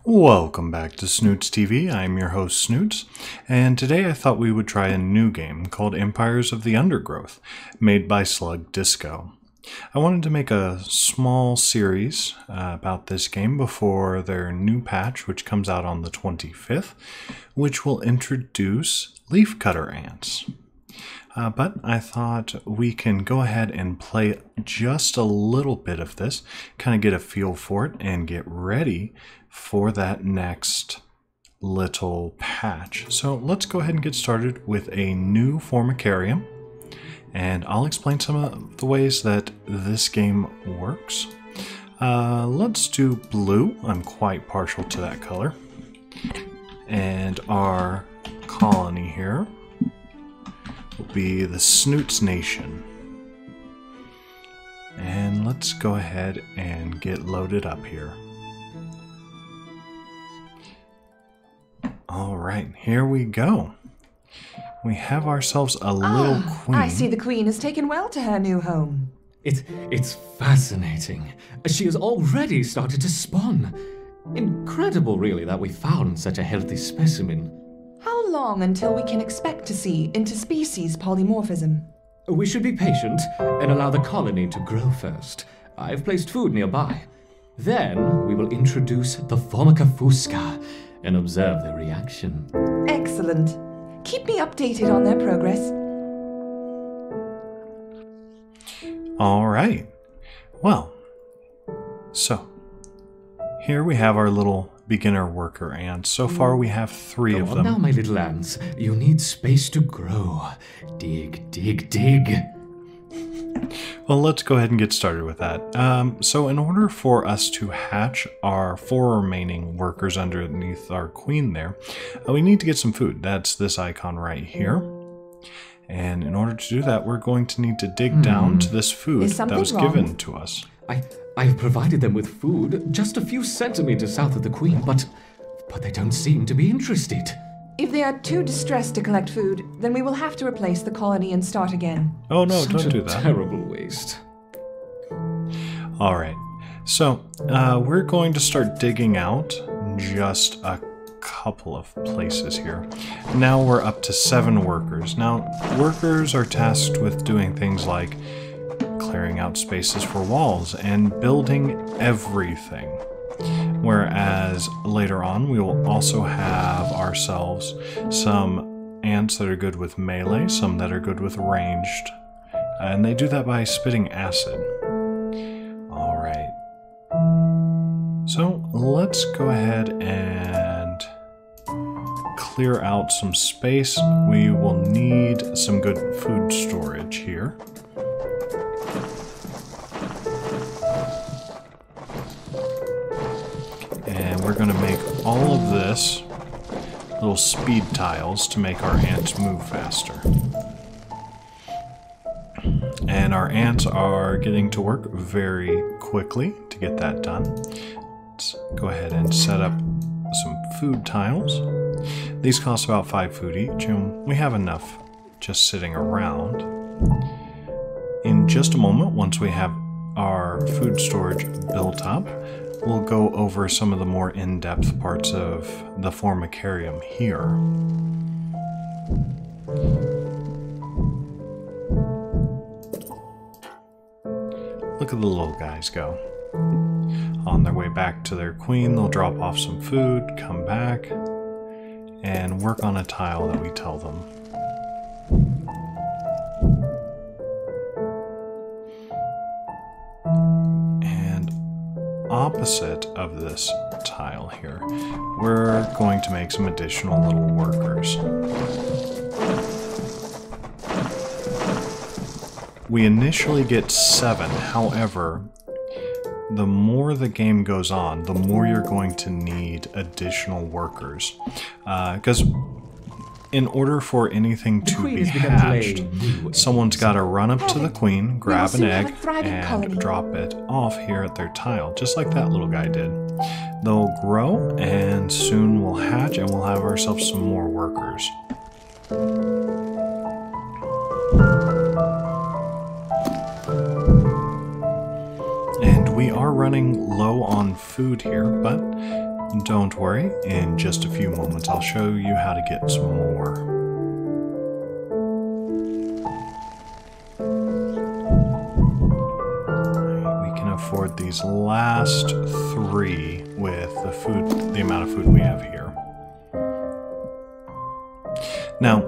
Welcome back to Snoots TV. I'm your host Snoots, and today I thought we would try a new game called Empires of the Undergrowth, made by Slug Disco. I wanted to make a small series about this game before their new patch, which comes out on the 25th, which will introduce leafcutter ants. But I thought we can go ahead and play just a little bit of this, kind of get a feel for it, and get ready for that next little patch. So let's go ahead and get started with a new Formicarium, and I'll explain some of the ways that this game works. Let's do blue. I'm quite partial to that color. And our colony here will be the Snoots Nation. And let's go ahead and get loaded up here. Alright, here we go. We have ourselves a little queen. I see the queen has taken well to her new home. It's fascinating. She has already started to spawn. Incredible, really, that we found such a healthy specimen. How long until we can expect to see interspecies polymorphism? We should be patient and allow the colony to grow first. I've placed food nearby. Then we will introduce the Formica fusca and observe their reaction. Excellent. Keep me updated on their progress. All right. Well, so here we have our little beginner worker ants. So far we have 3 of them. Now, my little ants, you need space to grow. Dig, dig, dig. Well, let's go ahead and get started with that. So in order for us to hatch our 4 remaining workers underneath our queen there, we need to get some food. That's this icon right here. And in order to do that, we're going to need to dig down to this food that was given to us. I've provided them with food just a few centimeters south of the queen, but they don't seem to be interested. If they are too distressed to collect food, then we will have to replace the colony and start again. Oh no, Such don't do that. Terrible waste. Alright, so we're going to start digging out just a couple of places here. Now we're up to 7 workers. Now, workers are tasked with doing things like clearing out spaces for walls and building everything. Whereas later on, we will also have ourselves some ants that are good with melee, some that are good with ranged, and they do that by spitting acid. Alright. So let's go ahead and clear out some space. We will need some good food storage here. And we're going to make all of this little speed tiles to make our ants move faster. And our ants are getting to work very quickly to get that done. Let's go ahead and set up some food tiles. These cost about 5 food each, and we have enough just sitting around. In just a moment, once we have our food storage built up, we'll go over some of the more in-depth parts of the Formicarium here. Look at the little guys go. On their way back to their queen, they'll drop off some food, come back, and work on a tile that we tell them. Opposite of this tile here, we're going to make some additional little workers. We initially get 7, however, the more the game goes on, the more you're going to need additional workers. Because in order for anything to be hatched, someone's got to run up to the queen, grab an egg, and drop it off here at their tile, just like that little guy did. They'll grow, and soon we'll hatch, and we'll have ourselves some more workers. And we are running low on food here, but don't worry, in just a few moments I'll show you how to get some more. We can afford these last 3 with the amount of food we have here. Now,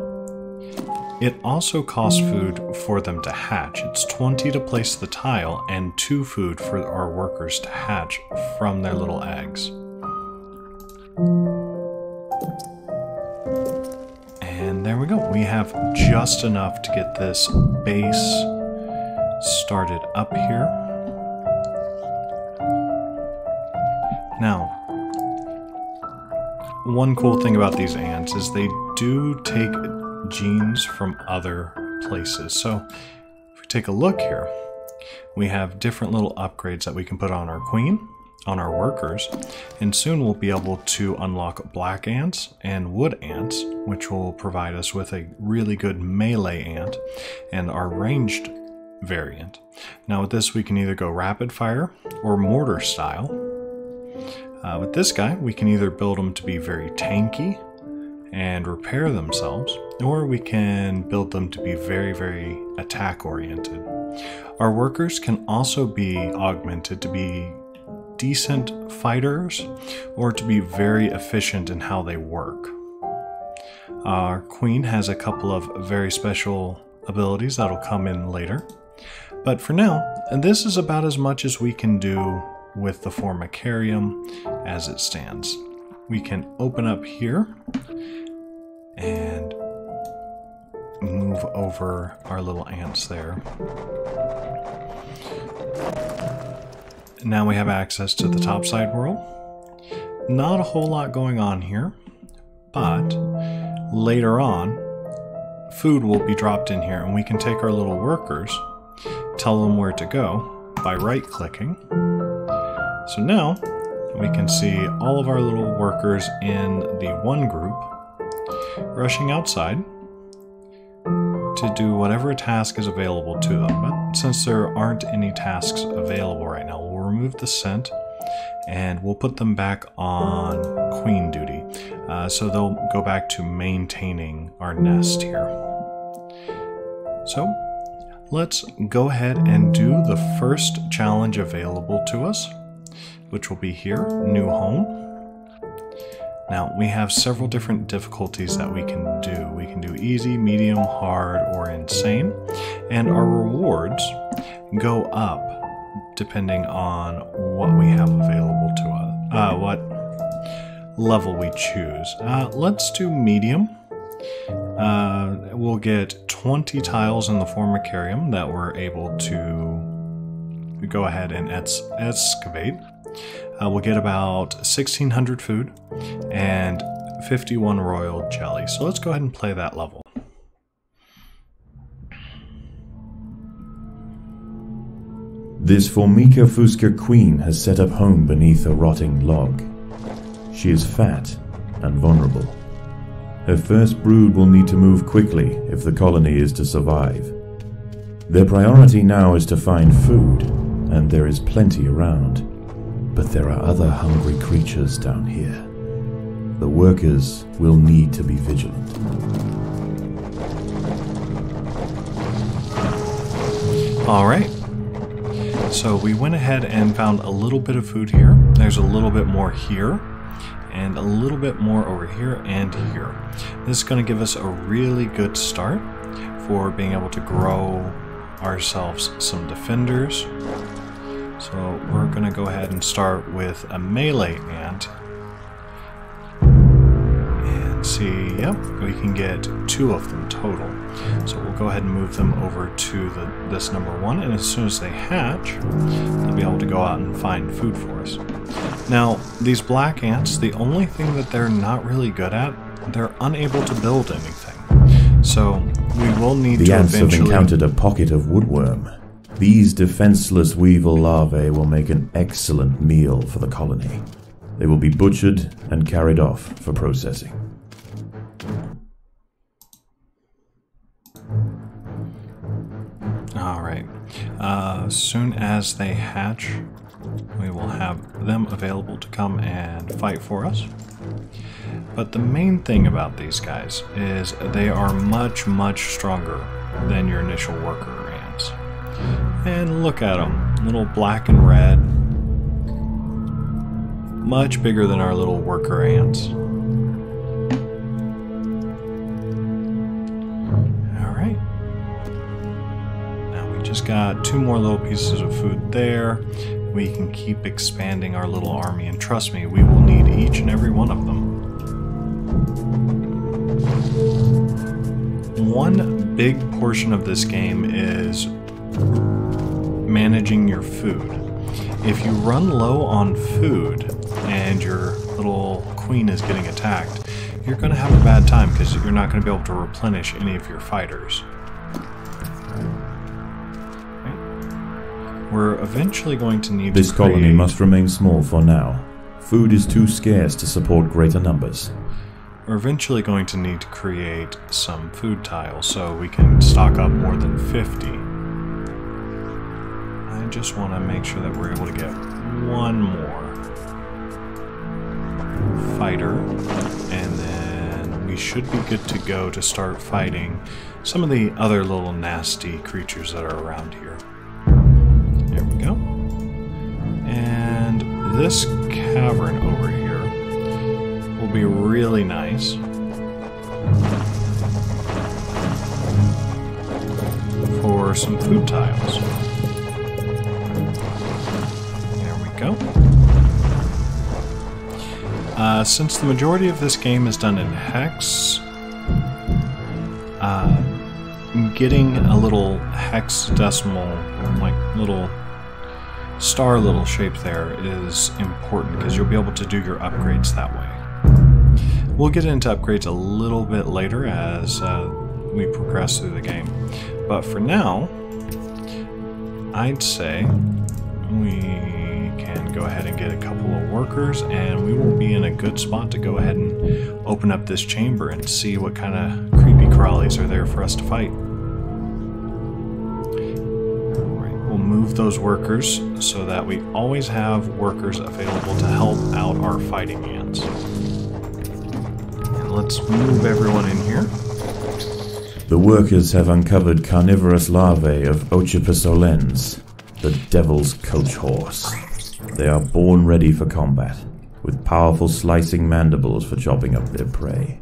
it also costs food for them to hatch. It's 20 to place the tile and 2 food for our workers to hatch from their little eggs. And there we go. We have just enough to get this base started up here. Now, one cool thing about these ants is they do take genes from other places. So if we take a look here, we have different little upgrades that we can put on our queen, on our workers, and soon we'll be able to unlock black ants and wood ants, which will provide us with a really good melee ant and our ranged variant. Now with this we can either go rapid fire or mortar style. With this guy we can either build them to be very tanky and repair themselves, or we can build them to be very, very attack oriented. Our workers can also be augmented to be decent fighters or to be very efficient in how they work. Our queen has a couple of very special abilities that'll come in later, but for now, this is about as much as we can do with the Formicarium as it stands. We can open up here and move over our little ants there. Now we have access to the topside world. Not a whole lot going on here, but later on, food will be dropped in here and we can take our little workers, tell them where to go by right-clicking. So now we can see all of our little workers in the one group rushing outside to do whatever task is available to them. But since there aren't any tasks available right now, we'll remove the scent and we'll put them back on queen duty. So they'll go back to maintaining our nest here. So let's go ahead and do the first challenge available to us, which will be here, new home. Now, we have several different difficulties that we can do. We can do easy, medium, hard, or insane. And our rewards go up depending on what we have available to us, what level we choose. Let's do medium. We'll get 20 tiles in the Formicarium that we're able to go ahead and excavate. We'll get about 1,600 food and 51 royal jelly. So let's go ahead and play that level. This Formica Fusca queen has set up home beneath a rotting log. She is fat and vulnerable. Her first brood will need to move quickly if the colony is to survive. Their priority now is to find food, and there is plenty around. But there are other hungry creatures down here. The workers will need to be vigilant. All right. So we went ahead and found a little bit of food here. There's a little bit more here, and a little bit more over here and here. This is going to give us a really good start for being able to grow ourselves some defenders. So we're going to go ahead and start with a melee ant. And see, yep, we can get 2 of them total. So we'll go ahead and move them over to this number 1, and as soon as they hatch, they'll be able to go out and find food for us. Now, these black ants, the only thing that they're not really good at, they're unable to build anything. So we will need to eventually... The ants have encountered a pocket of woodworm. These defenseless weevil larvae will make an excellent meal for the colony. They will be butchered and carried off for processing. Alright. As soon as they hatch, we will have them available to come and fight for us. But the main thing about these guys is they are much, much stronger than your initial worker ants. And look at them, little black and red. Much bigger than our little worker ants. Alright. Now we just got 2 more little pieces of food there. We can keep expanding our little army, and trust me, we will need each and every one of them. One big portion of this game is managing your food. If you run low on food and your little queen is getting attacked, you're going to have a bad time because you're not going to be able to replenish any of your fighters. Right. We're eventually going to need This colony must remain small for now. Food is too scarce to support greater numbers. We're eventually going to need to create some food tiles so we can stock up more than 50. I just want to make sure that we're able to get one more fighter, and then we should be good to go to start fighting some of the other little nasty creatures that are around here. There we go. And this cavern over here will be really nice for some food tiles. There we go. Since the majority of this game is done in hex, getting a little hexadecimal, like little star little shape there is important because you'll be able to do your upgrades that way. We'll get into upgrades a little bit later as we progress through the game. But for now, I'd say we can go ahead and get a couple of workers, and we will be in a good spot to go ahead and open up this chamber and see what kind of creepy crawlies are there for us to fight. Alright, we'll move those workers so that we always have workers available to help out our fighting ants. And let's move everyone in here. The workers have uncovered carnivorous larvae of Ochiposolens, the devil's coach horse. They are born ready for combat, with powerful slicing mandibles for chopping up their prey.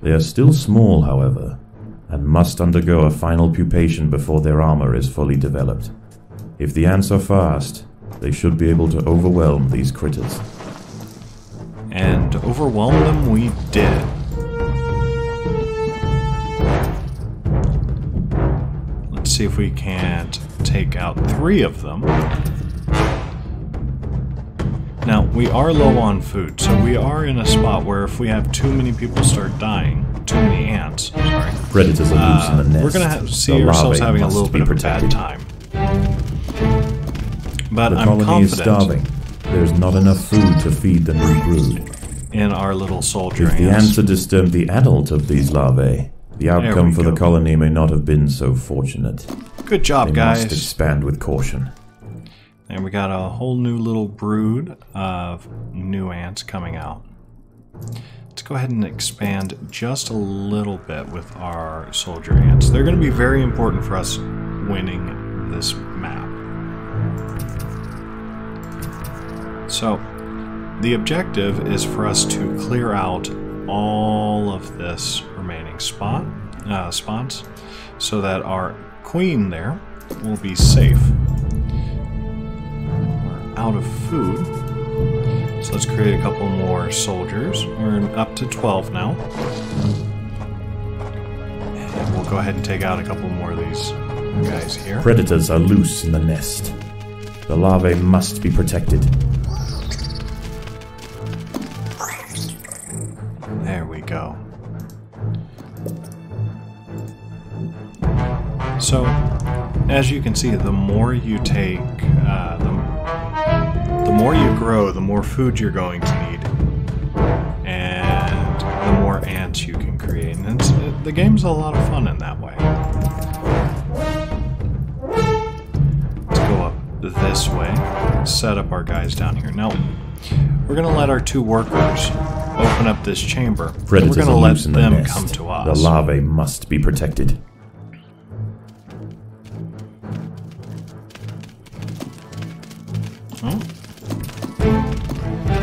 They are still small, however, and must undergo a final pupation before their armor is fully developed. If the ants are fast, they should be able to overwhelm these critters. And overwhelm them we did. Let's see if we can't take out 3 of them. Now, we are low on food, so we are in a spot where if we have too many people start dying, too many ants, sorry, Predators are loose in the nest. we're going to see ourselves having a little bit of a bad time. But the I'm colony is confident starving. There's not enough food to feed the new brood. in our little soldier If the ants. ants had disturbed the adult of these larvae, the outcome for the colony may not have been so fortunate. Good job, They guys. must expand with caution. And we got a whole new little brood of new ants coming out. Let's go ahead and expand just a little bit with our soldier ants. They're going to be very important for us winning this map. So, the objective is for us to clear out all of this remaining spawns so that our queen there will be safe. Out of food, so let's create a couple more soldiers. We're up to 12 now, and we'll go ahead and take out a couple more of these guys here. Predators are loose in the nest. The larvae must be protected. There we go. So, as you can see, the more you take, the more you grow, the more food you're going to need, and the more ants you can create. And the game's a lot of fun in that way. Let's go up this way, set up our guys down here. Now, we're going to let our 2 workers open up this chamber. Predators We're are going to let loose in the them nest. come to The us. larvae must be protected.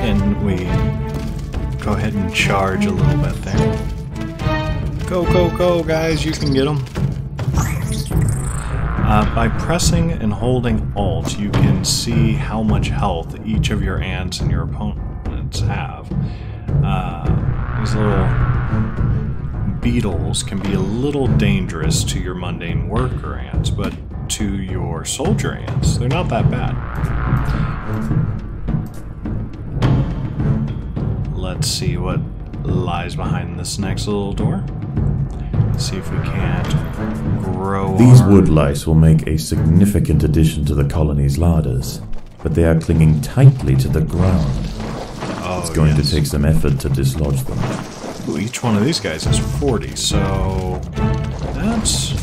And we go ahead and charge a little bit there. Go, go, go, guys, you can get them. By pressing and holding Alt, you can see how much health each of your ants and your opponents have. These little beetles can be a little dangerous to your mundane worker ants, but to your soldier ants, they're not that bad. Let's see what lies behind this next little door. See if we can't grow. These wood lice will make a significant addition to the colony's larders, but they are clinging tightly to the ground. It's going to take some effort to dislodge them. Ooh, each one of these guys is 40, so that's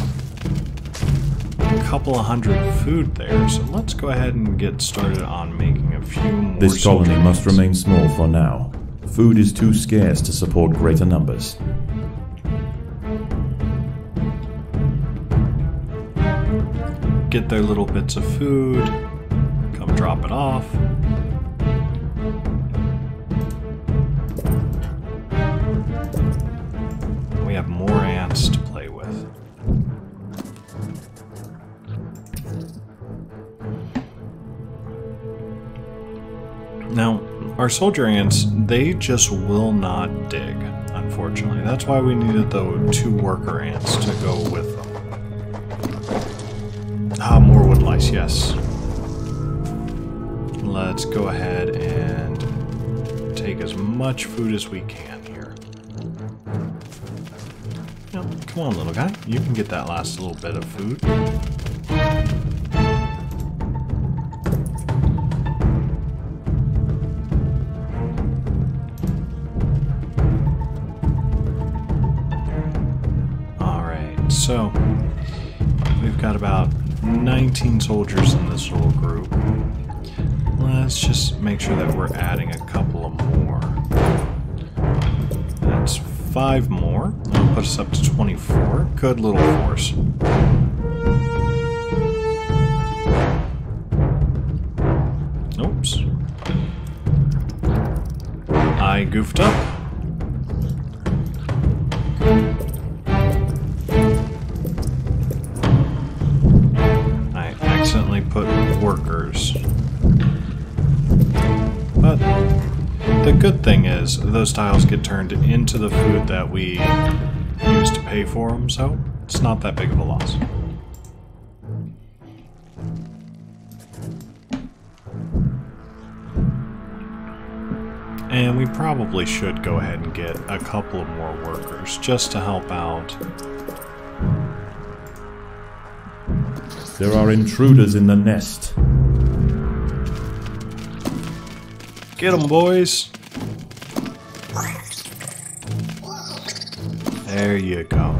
a couple of hundred food there. So let's go ahead and get started on making a few more. This colony soldier must ants. remain small for now. Food is too scarce to support greater numbers. Get their little bits of food, come drop it off. We have more ants to play with. Now, our soldier ants, they just will not dig, unfortunately. That's why we needed the 2 worker ants to go with them. Ah, more wood lice, yes. Let's go ahead and take as much food as we can here. Now, come on, little guy. You can get that last little bit of food. Alright, so we've got about 19 soldiers in this little group. Let's just make sure that we're adding a couple of more. That's 5 more. That'll put us up to 24. Good little force. Oops. I goofed up. Put workers. But the good thing is those tiles get turned into the food that we use to pay for them, so it's not that big of a loss. And we probably should go ahead and get a couple of more workers just to help out. There are intruders in the nest. Get them, boys. There you go.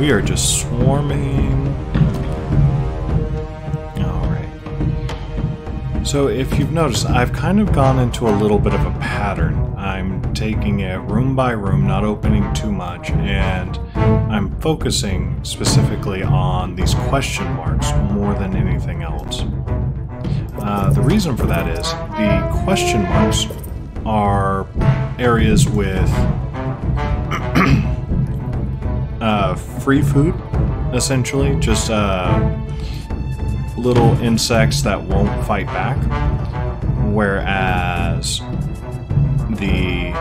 We are just swarming. Alright. So if you've noticed, I've kind of gone into a little bit of a pattern. I'm taking it room by room, not opening too much, and I'm focusing specifically on these question marks more than anything else. The reason for that is the question marks are areas with free food, essentially, just little insects that won't fight back, whereas the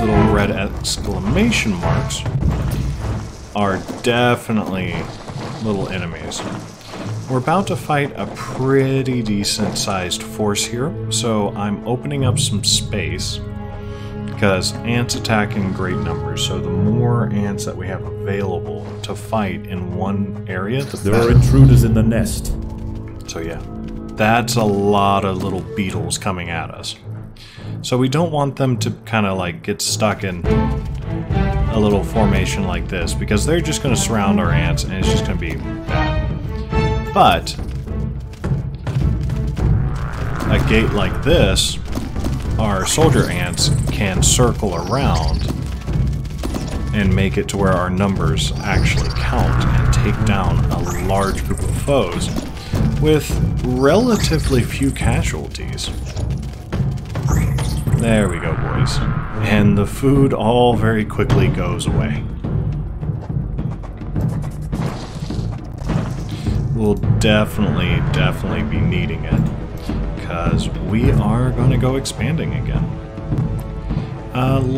little red exclamation marks are definitely little enemies. We're about to fight a pretty decent sized force here, so I'm opening up some space because ants attack in great numbers, so the more ants that we have available to fight in one area, the better. There are intruders in the nest. So yeah, that's a lot of little beetles coming at us. So we don't want them to kind of like get stuck in a little formation like this, because they're just going to surround our ants and it's just going to be bad. But a gate like this, our soldier ants can circle around and make it to where our numbers actually count and take down a large group of foes with relatively few casualties. There we go, boys. And the food all very quickly goes away. We'll definitely be needing it, because we are going to go expanding again.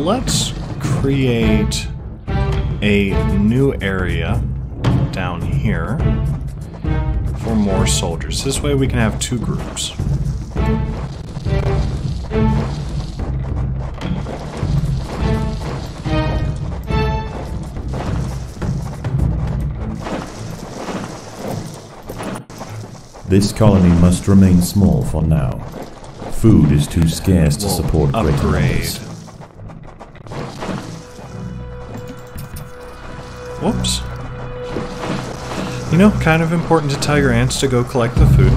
Let's create a new area down here for more soldiers. This way we can have 2 groups. This colony must remain small for now. Food is too scarce to support great numbers. Whoops. You know, kind of important to tell your ants to go collect the food.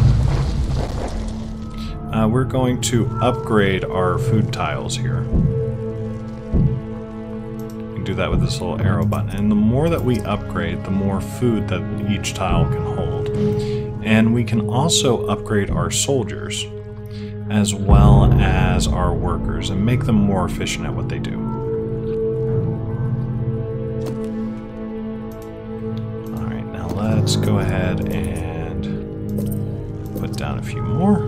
We're going to upgrade our food tiles here. You can do that with this little arrow button. And the more that we upgrade, the more food that each tile can hold. And we can also upgrade our soldiers, as well as our workers, and make them more efficient at what they do. Alright, now let's go ahead and put down a few more.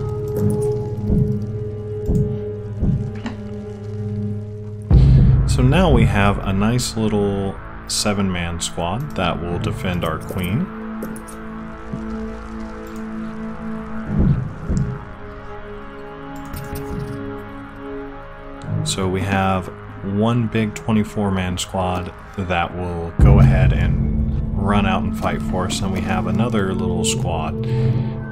So now we have a nice little 7-man squad that will defend our queen. So we have one big 24-man squad that will go ahead and run out and fight for us, and we have another little squad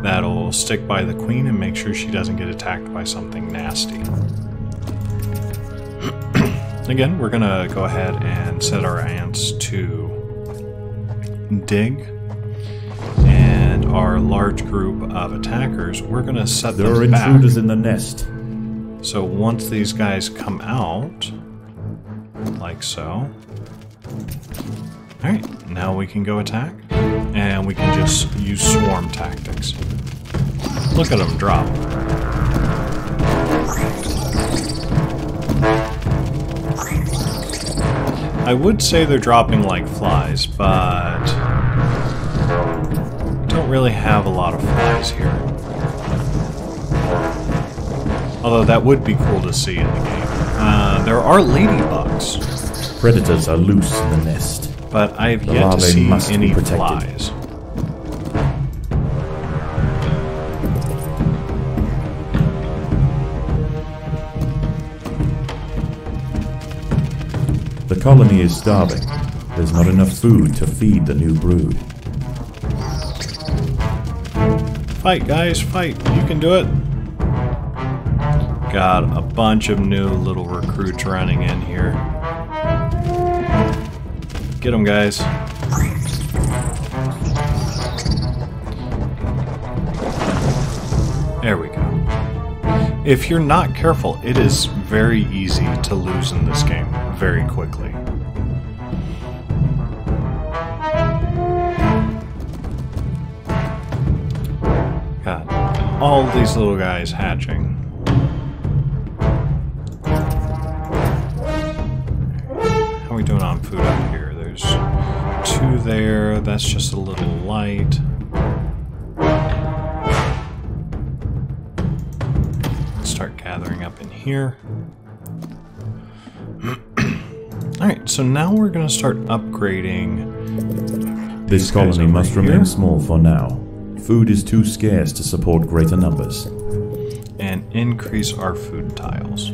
that'll stick by the queen and make sure she doesn't get attacked by something nasty. Again, we're gonna go ahead and set our ants to dig, and our large group of attackers, we're gonna set them back. There are intruders in the nest. So once these guys come out, like so. Alright, now we can go attack, and we can just use swarm tactics. Look at them drop. I would say they're dropping like flies, but don't really have a lot of flies here. Although that would be cool to see in the game. There are ladybugs. Predators are loose in the nest. But I've yet to see any flies. The colony is starving. There's not enough food to feed the new brood. Fight, guys, fight. You can do it. Got a bunch of new little recruits running in here. Get them, guys. There we go. If you're not careful, it is very easy to lose in this game very quickly. Got all these little guys hatching. How are we doing on food up here? There's 2 there. That's just a little light. Start gathering up in here. Alright, so now we're going to start upgrading. This colony must remain small for now. Food is too scarce to support greater numbers. And increase our food tiles.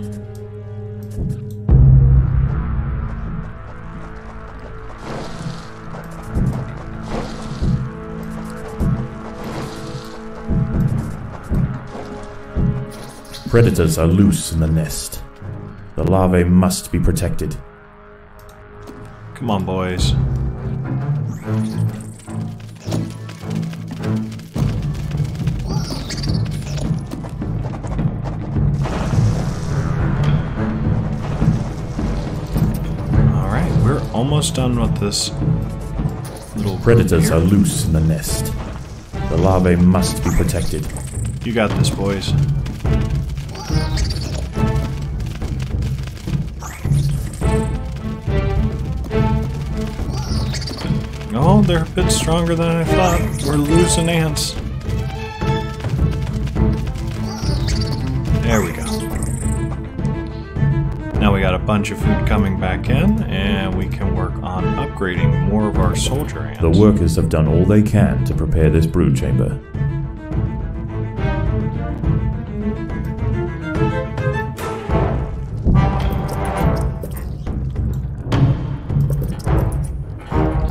Predators are loose in the nest. The larvae must be protected. Come on, boys. almost done with this little group Predators here. are loose in the nest. The larvae must be protected. You got this, boys. Oh, they're a bit stronger than I thought. We're losing ants. There we go. Now we got a bunch of food coming back in, and we can work on upgrading more of our soldier ants. The workers have done all they can to prepare this brood chamber.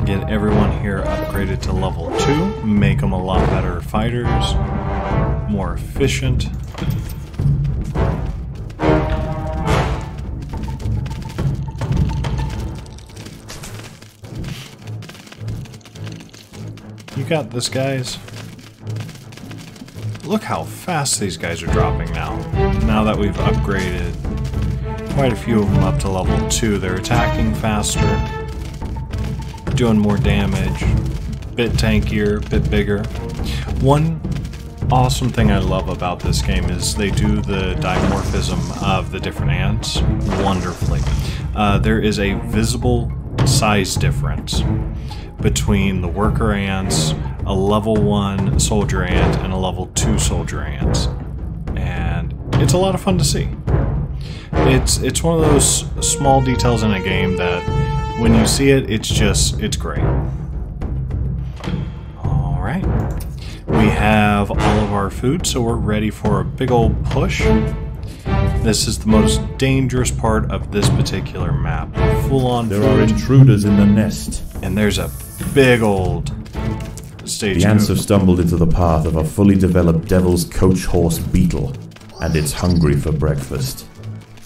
Get everyone here upgraded to level 2, make them a lot better fighters, more efficient. You got this, guys. Look how fast these guys are dropping now. Now that we've upgraded quite a few of them up to level 2, they're attacking faster, doing more damage, bit tankier, bit bigger. One awesome thing I love about this game is they do the dimorphism of the different ants wonderfully. There is a visible size difference between the worker ants, a level 1 soldier ant, and a level 2 soldier ants. And it's a lot of fun to see. It's one of those small details in a game that when you see it, it's great. Alright. We have all of our food, so we're ready for a big old push. This is the most dangerous part of this particular map. Full-on food. There are intruders in the nest. And there's a big old stage. The ants have stumbled into the path of a fully developed devil's coach horse beetle, and it's hungry for breakfast.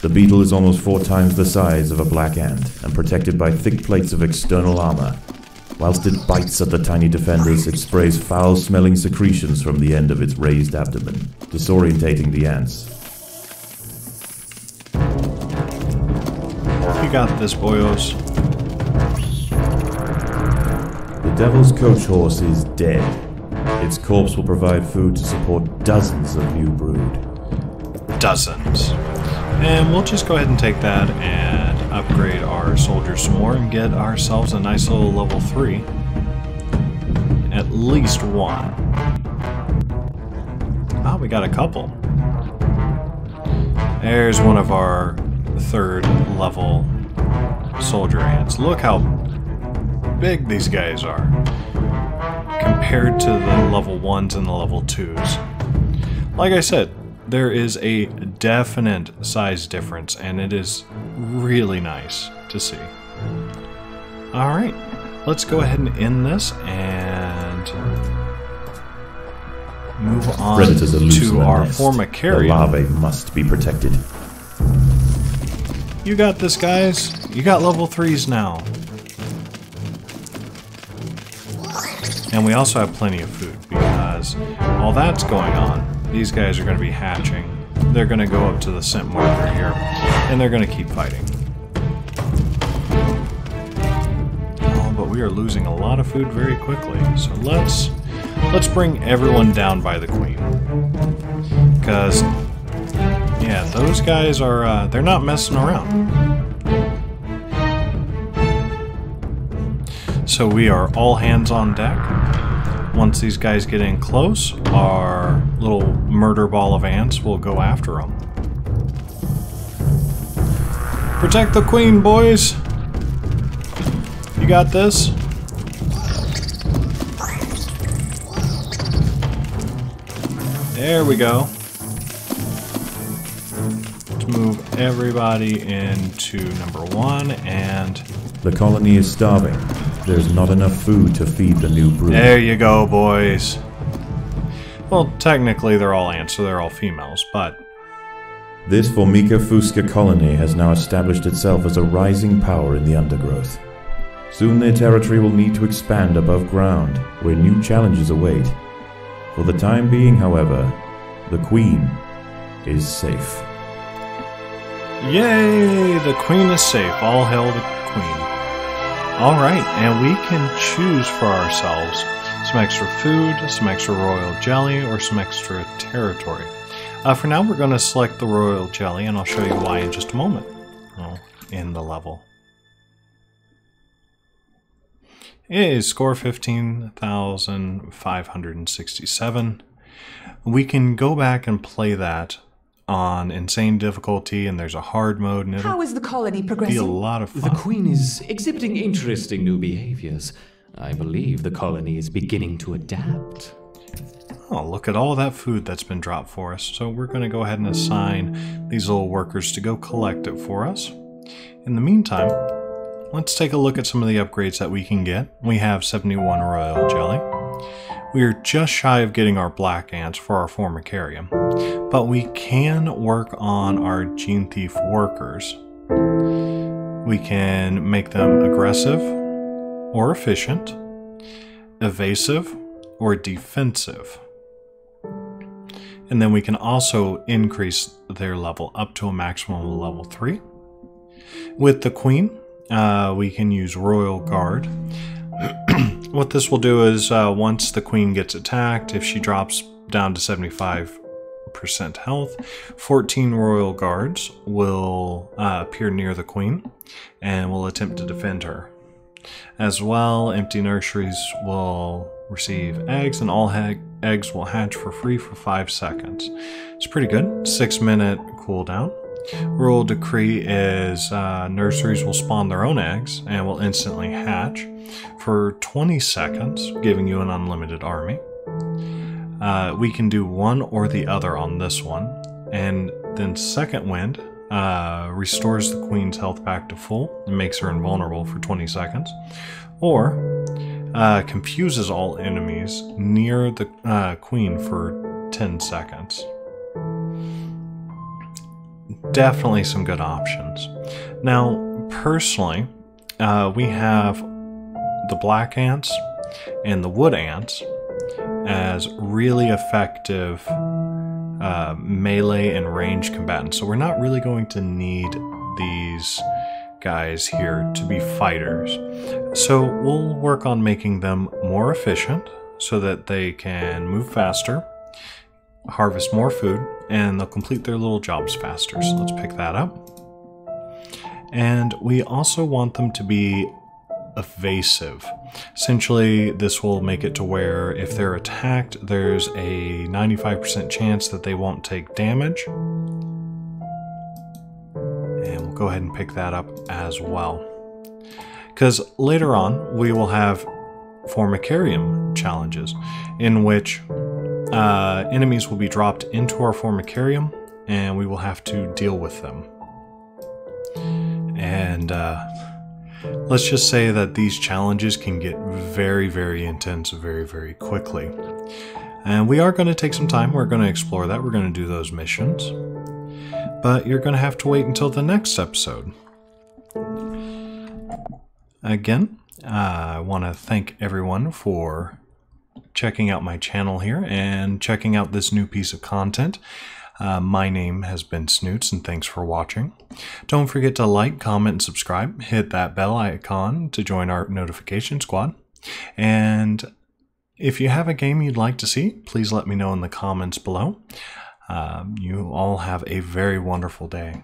The beetle is almost 4 times the size of a black ant, and protected by thick plates of external armor. Whilst it bites at the tiny defenders, it sprays foul-smelling secretions from the end of its raised abdomen, disorientating the ants. You got this, boyos. The devil's coach horse is dead. Its corpse will provide food to support dozens of new brood. Dozens. And we'll just go ahead and take that and upgrade our soldiers some more and get ourselves a nice little level 3. At least 1. Oh, we got a couple. There's one of our 3rd level soldier ants. Look how big these guys are compared to the level 1s and the level 2s. Like I said, there is a definite size difference, and it is really nice to see. Alright, let's go ahead and end this and move on Predators are loose in to the our nest. Formicarium. The larvae must be protected. You got this, guys. You got level 3s now. And we also have plenty of food, because while that's going on, these guys are going to be hatching. They're going to go up to the scent marker here, and they're going to keep fighting. Oh, but we are losing a lot of food very quickly. So let's bring everyone down by the queen. Because, yeah, those guys are, they're not messing around. So we are all hands on deck. Once these guys get in close, our little murder ball of ants will go after them. Protect the queen, boys! You got this? There we go. Let's move everybody into number 1, and The colony is starving. There's not enough food to feed the new brood. there you go, boys. Well, technically they're all ants, so they're all females, but This Formica fusca colony has now established itself as a rising power in the Undergrowth. Soon their territory will need to expand above ground, where new challenges await. For the time being, however, the Queen is safe. yay! The queen is safe. All hail the queen. Alright, and we can choose for ourselves some extra food, some extra royal jelly, or some extra territory. For now, we're going to select the royal jelly, and I'll show you why in just a moment. In the level. It is score 15,567. We can go back and play that on insane difficulty, and there's a hard mode, and How is the colony be progressing? a lot of fun. The Queen is exhibiting interesting new behaviors. I believe the colony is beginning to adapt. Oh, look at all that food that's been dropped for us. So we're going to go ahead and assign these little workers to go collect it for us. In the meantime, let's take a look at some of the upgrades that we can get. We have 71 royal jelly. We are just shy of getting our black ants for our formicarium, but we can work on our gene thief workers. We can make them aggressive or efficient, evasive or defensive. And then we can also increase their level up to a maximum of level 3. With the queen, we can use Royal Guard. What this will do is once the queen gets attacked, if she drops down to 75% health, 14 Royal Guards will appear near the queen and will attempt to defend her. As well, empty nurseries will receive eggs, and all eggs will hatch for free for 5 seconds. It's pretty good. 6-minute cooldown. Royal Decree is nurseries will spawn their own eggs and will instantly hatch for 20 seconds, giving you an unlimited army. We can do one or the other on this one. And then Second Wind restores the queen's health back to full and makes her invulnerable for 20 seconds. Or confuses all enemies near the queen for 10 seconds. Definitely some good options. Now, personally, we have the black ants and the wood ants as really effective melee and range combatants. So we're not really going to need these guys here to be fighters. So we'll work on making them more efficient so that they can move faster, harvest more food, and they'll complete their little jobs faster. So let's pick that up. And we also want them to be evasive. Essentially, this will make it to where if they're attacked, there's a 95% chance that they won't take damage. And we'll go ahead and pick that up as well. Because later on, we will have formicarium challenges in which enemies will be dropped into our formicarium and we will have to deal with them. And let's just say that these challenges can get very, very intense very, very quickly. And we are going to take some time. We're going to explore that. We're going to do those missions. But you're going to have to wait until the next episode. Again, I want to thank everyone for checking out my channel here and checking out this new piece of content. My name has been Snoots, and thanks for watching. Don't forget to like, comment, and subscribe. Hit that bell icon to join our notification squad. And if you have a game you'd like to see, please let me know in the comments below. You all have a very wonderful day.